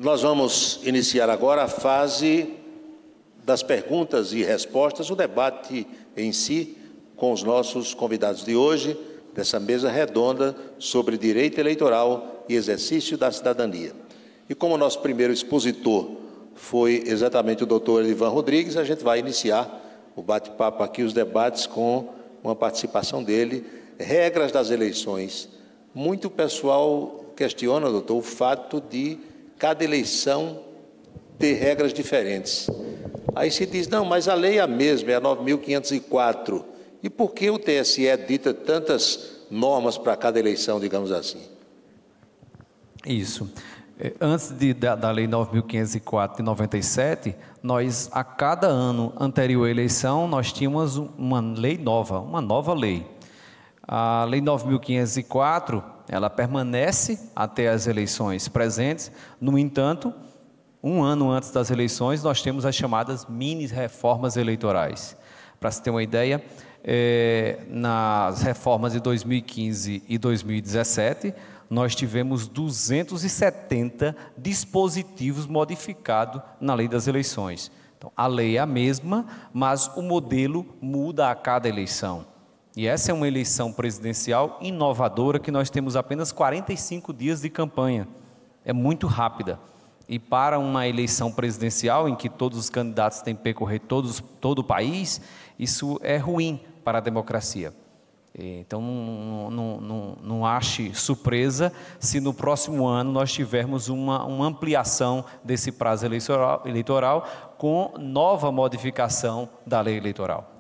Nós vamos iniciar agora a fase das perguntas e respostas, o debate em si, com os nossos convidados de hoje, dessa mesa redonda sobre direito eleitoral e exercício da cidadania. E como o nosso primeiro expositor foi exatamente o doutor Elivan Rodrigues, a gente vai iniciar o bate-papo aqui, os debates, com uma participação dele. Regras das eleições. Muito pessoal questiona, doutor, o fato de cada eleição ter regras diferentes. Aí se diz, não, mas a lei é a mesma, é a 9.504. E por que o TSE dita tantas normas para cada eleição, digamos assim? Isso. Antes da Lei 9.504 de 97, nós, a cada ano anterior à eleição, nós tínhamos uma lei nova, uma nova lei. A Lei 9.504, ela permanece até as eleições presentes. No entanto, um ano antes das eleições, nós temos as chamadas mini-reformas eleitorais. Para se ter uma ideia, nas reformas de 2015 e 2017, nós tivemos 270 dispositivos modificados na lei das eleições. Então, a lei é a mesma, mas o modelo muda a cada eleição. E essa é uma eleição presidencial inovadora, que nós temos apenas 45 dias de campanha. É muito rápida. E para uma eleição presidencial, em que todos os candidatos têm que percorrer todo o país, isso é ruim para a democracia. Então, não ache surpresa se no próximo ano nós tivermos uma ampliação desse prazo eleitoral com nova modificação da lei eleitoral.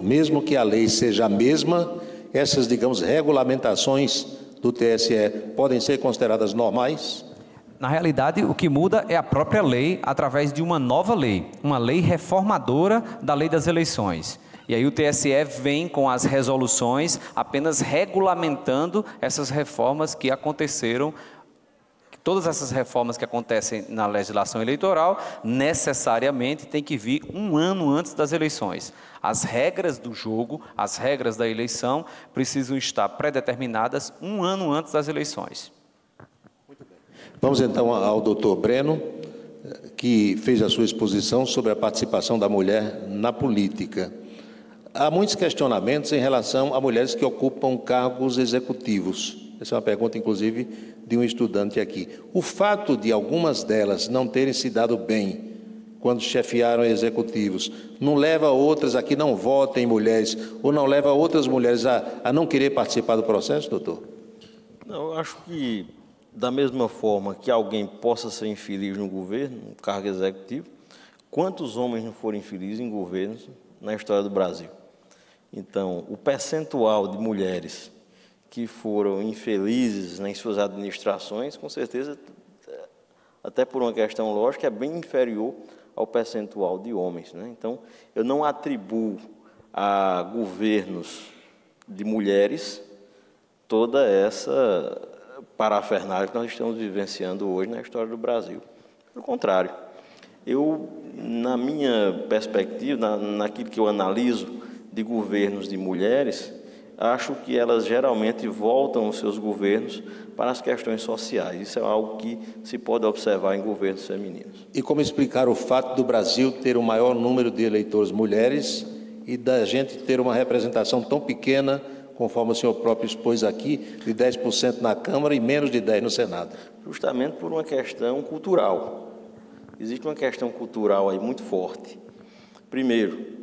Mesmo que a lei seja a mesma, essas, digamos, regulamentações do TSE podem ser consideradas normais? Na realidade, o que muda é a própria lei, através de uma nova lei, uma lei reformadora da lei das eleições. E aí o TSE vem com as resoluções apenas regulamentando essas reformas que aconteceram. Todas essas reformas que acontecem na legislação eleitoral necessariamente têm que vir um ano antes das eleições. As regras do jogo, as regras da eleição precisam estar pré-determinadas um ano antes das eleições. Muito bem. Vamos então ao doutor Breno, que fez a sua exposição sobre a participação da mulher na política. Há muitos questionamentos em relação a mulheres que ocupam cargos executivos. Essa é uma pergunta, inclusive, de um estudante aqui. O fato de algumas delas não terem se dado bem quando chefiaram executivos, não leva outras a que não votem mulheres, ou não leva outras mulheres a não querer participar do processo, doutor? Não, eu acho que, da mesma forma que alguém possa ser infeliz no governo, no cargo executivo, quantos homens não foram infelizes em governos na história do Brasil? Então, o percentual de mulheres que foram infelizes em suas administrações, com certeza, até por uma questão lógica, é bem inferior ao percentual de homens, né? Então, eu não atribuo a governos de mulheres toda essa parafernália que nós estamos vivenciando hoje na história do Brasil. Pelo contrário, eu, na minha perspectiva, naquilo que eu analiso de governos de mulheres, acho que elas geralmente voltam os seus governos para as questões sociais. Isso é algo que se pode observar em governos femininos. E como explicar o fato do Brasil ter o maior número de eleitores mulheres e da gente ter uma representação tão pequena, conforme o senhor próprio expôs aqui, de 10% na Câmara e menos de 10% no Senado? Justamente por uma questão cultural. Existe uma questão cultural aí muito forte. Primeiro,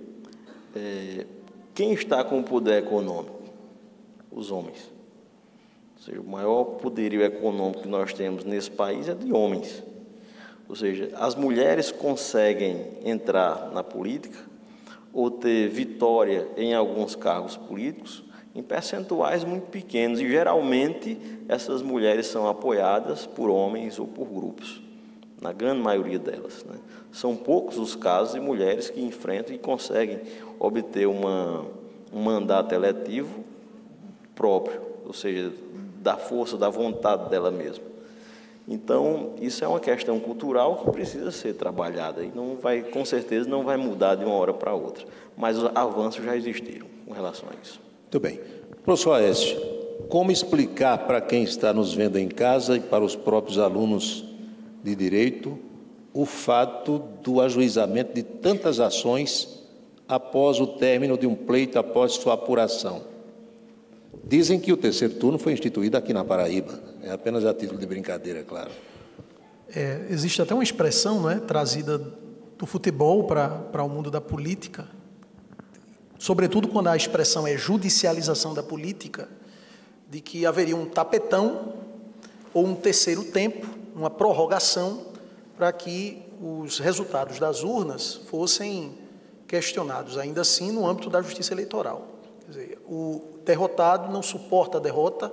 quem está com o poder econômico? Os homens. Ou seja, o maior poderio econômico que nós temos nesse país é de homens. Ou seja, as mulheres conseguem entrar na política ou ter vitória em alguns cargos políticos em percentuais muito pequenos, e geralmente essas mulheres são apoiadas por homens ou por grupos, na grande maioria delas, né? São poucos os casos de mulheres que enfrentam e conseguem obter um mandato eletivo próprio, ou seja, da força, da vontade dela mesma. Então, isso é uma questão cultural que precisa ser trabalhada e com certeza não vai mudar de uma hora para outra, mas os avanços já existiram com relação a isso. Muito bem. Professor Aécio, como explicar para quem está nos vendo em casa e para os próprios alunos de direito o fato do ajuizamento de tantas ações após o término de um pleito, após sua apuração. Dizem que o terceiro turno foi instituído aqui na Paraíba, é apenas a título de brincadeira, é claro. Existe até uma expressão, não é, trazida do futebol para o mundo da política, sobretudo quando a expressão é judicialização da política, de que haveria um tapetão ou um terceiro tempo, uma prorrogação, para que os resultados das urnas fossem questionados, ainda assim, no âmbito da justiça eleitoral. Quer dizer, o derrotado não suporta a derrota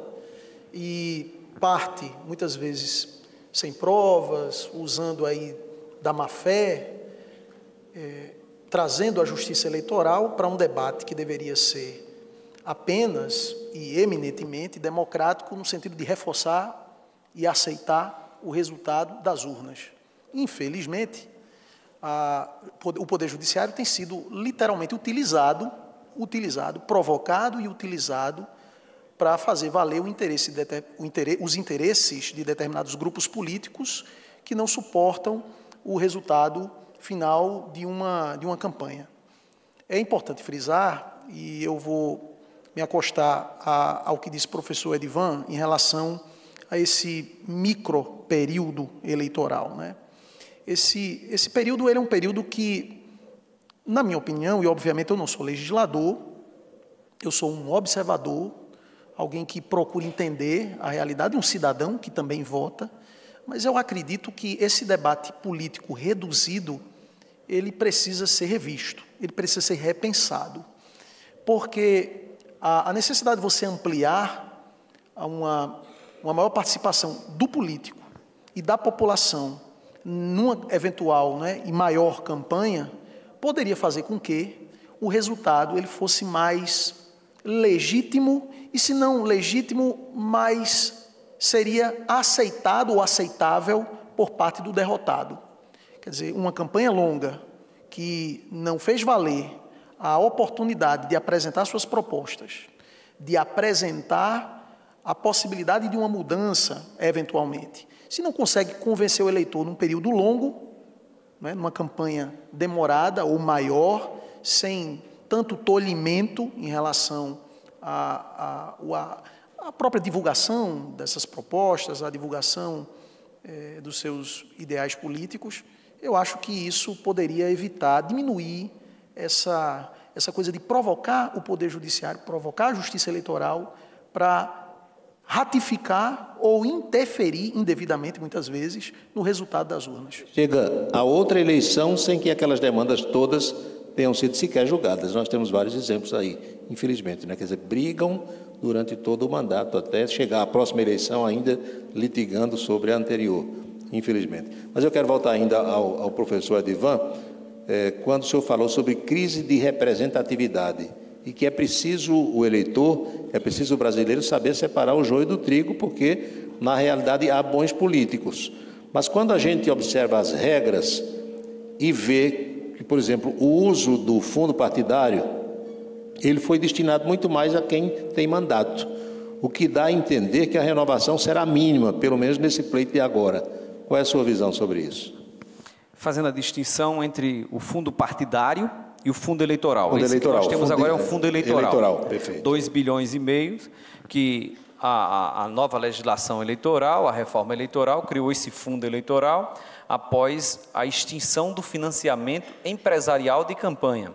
e parte, muitas vezes, sem provas, usando aí da má-fé, trazendo a justiça eleitoral para um debate que deveria ser apenas e eminentemente democrático, no sentido de reforçar e aceitar o resultado das urnas. Infelizmente, o Poder Judiciário tem sido literalmente utilizado, provocado e utilizado para fazer valer os interesses de determinados grupos políticos que não suportam o resultado final de uma campanha. É importante frisar, e eu vou me acostar ao que disse o professor Edivan em relação a esse microperíodo eleitoral, né? Esse período ele é um período que, na minha opinião, e obviamente eu não sou legislador, eu sou um observador, alguém que procura entender a realidade, um cidadão que também vota, mas eu acredito que esse debate político reduzido, ele precisa ser revisto, ele precisa ser repensado, porque a necessidade de você ampliar uma maior participação do político e da população numa eventual, né, e maior campanha, poderia fazer com que o resultado ele fosse mais legítimo, e se não legítimo, mais seria aceitado ou aceitável por parte do derrotado. Quer dizer, uma campanha longa que não fez valer a oportunidade de apresentar suas propostas, de apresentar a possibilidade de uma mudança, eventualmente. Se não consegue convencer o eleitor num período longo, né, numa campanha demorada ou maior, sem tanto tolhimento em relação à própria divulgação dessas propostas, a divulgação dos seus ideais políticos, eu acho que isso poderia evitar, diminuir essa coisa de provocar o Poder Judiciário, provocar a Justiça Eleitoral para ratificar ou interferir indevidamente, muitas vezes, no resultado das urnas. Chega a outra eleição sem que aquelas demandas todas tenham sido sequer julgadas. Nós temos vários exemplos aí, infelizmente, né? Quer dizer, brigam durante todo o mandato, até chegar à próxima eleição ainda litigando sobre a anterior, infelizmente. Mas eu quero voltar ainda ao professor Edivan, quando o senhor falou sobre crise de representatividade, e que é preciso o eleitor, é preciso o brasileiro saber separar o joio do trigo, porque, na realidade, há bons políticos. Mas quando a gente observa as regras e vê que, por exemplo, o uso do fundo partidário, ele foi destinado muito mais a quem tem mandato, o que dá a entender que a renovação será mínima, pelo menos nesse pleito de agora. Qual é a sua visão sobre isso? Fazendo a distinção entre o fundo partidário e o fundo eleitoral. Fundo eleitoral. Que nós temos agora é o fundo eleitoral. Perfeito. 2,5 bilhões, que a nova legislação eleitoral, a reforma eleitoral, criou esse fundo eleitoral após a extinção do financiamento empresarial de campanha.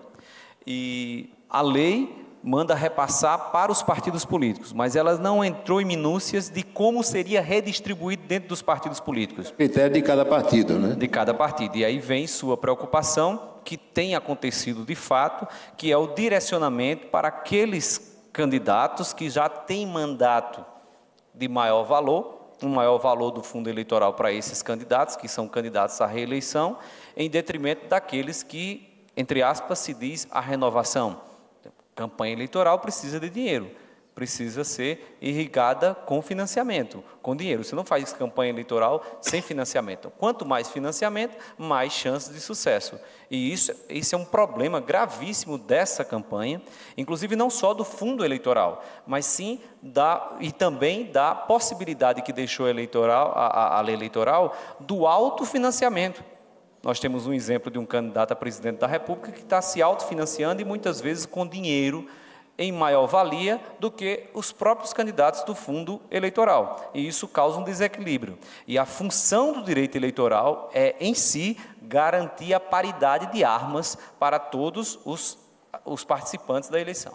E a lei manda repassar para os partidos políticos, mas ela não entrou em minúcias de como seria redistribuído dentro dos partidos políticos. Critério de cada partido, né? De cada partido. E aí vem sua preocupação, que tem acontecido de fato, que é o direcionamento para aqueles candidatos que já têm mandato de maior valor, um maior valor do fundo eleitoral para esses candidatos, que são candidatos à reeleição, em detrimento daqueles que, entre aspas, se diz a renovação. Campanha eleitoral precisa de dinheiro. precisa ser irrigada com financiamento, com dinheiro. Você não faz campanha eleitoral sem financiamento. Quanto mais financiamento, mais chances de sucesso. E isso é um problema gravíssimo dessa campanha, inclusive não só do fundo eleitoral, mas sim e também da possibilidade que deixou a lei eleitoral do autofinanciamento. Nós temos um exemplo de um candidato a presidente da República que está se autofinanciando e muitas vezes com dinheiro em maior valia do que os próprios candidatos do fundo eleitoral. E isso causa um desequilíbrio. E a função do direito eleitoral é, em si, garantir a paridade de armas para todos os participantes da eleição.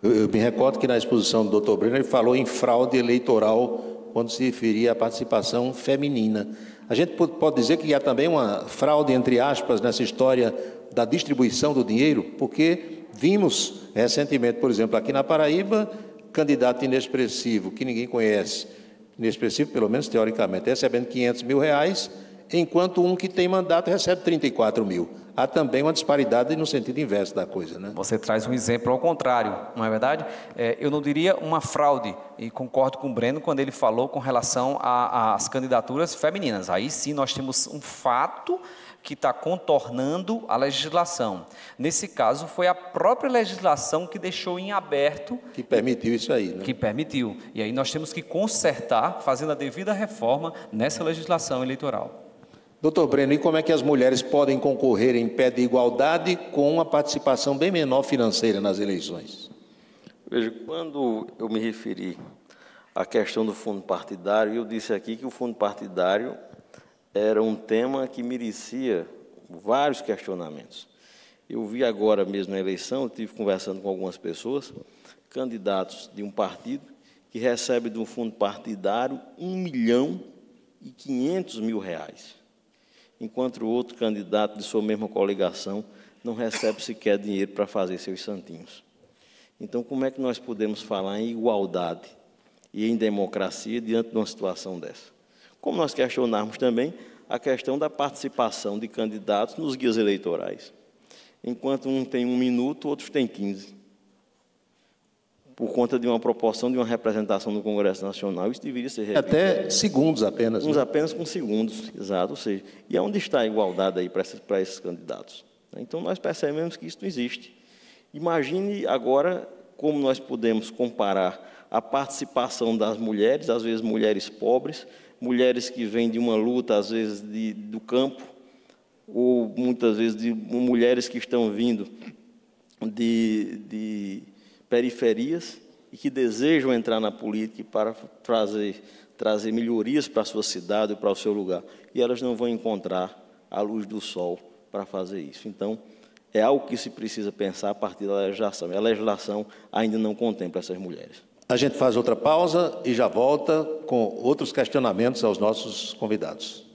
Eu me recordo que na exposição do Dr. Breno ele falou em fraude eleitoral quando se referia à participação feminina. A gente pode dizer que há também uma fraude, entre aspas, nessa história da distribuição do dinheiro, porque vimos recentemente, por exemplo, aqui na Paraíba, candidato inexpressivo, que ninguém conhece, inexpressivo pelo menos teoricamente, recebendo R$500 mil, enquanto um que tem mandato recebe 34 mil. Há também uma disparidade no sentido inverso da coisa, né? Você traz um exemplo ao contrário, não é verdade? Eu não diria uma fraude, e concordo com o Breno quando ele falou com relação às candidaturas femininas. Aí sim nós temos um fato que está contornando a legislação. Nesse caso, foi a própria legislação que deixou em aberto... Que permitiu isso aí, né? Que permitiu. E aí nós temos que consertar, fazendo a devida reforma nessa legislação eleitoral. Doutor Breno, e como é que as mulheres podem concorrer em pé de igualdade com uma participação bem menor financeira nas eleições? Veja, quando eu me referi à questão do fundo partidário, eu disse aqui que o fundo partidário era um tema que merecia vários questionamentos. Eu vi agora mesmo na eleição, eu estive conversando com algumas pessoas, candidatos de um partido, que recebe de um fundo partidário R$1.500.000, enquanto o outro candidato de sua mesma coligação não recebe sequer dinheiro para fazer seus santinhos. Então, como é que nós podemos falar em igualdade e em democracia diante de uma situação dessa? Como nós questionarmos também a questão da participação de candidatos nos guias eleitorais. Enquanto um tem 1 minuto, outros têm 15. Por conta de uma proporção de uma representação no Congresso Nacional, isso deveria ser revisto. Até segundos apenas. Uns apenas com segundos, exato. Ou seja, e onde está a igualdade aí para esses candidatos? Então, nós percebemos que isso não existe. Imagine agora como nós podemos comparar a participação das mulheres, às vezes mulheres pobres, mulheres que vêm de uma luta, às vezes, do campo, ou muitas vezes de mulheres que estão vindo de periferias e que desejam entrar na política para trazer melhorias para a sua cidade, para o seu lugar, e elas não vão encontrar a luz do sol para fazer isso. Então, é algo que se precisa pensar a partir da legislação, e a legislação ainda não contempla essas mulheres. A gente faz outra pausa e já volta com outros questionamentos aos nossos convidados.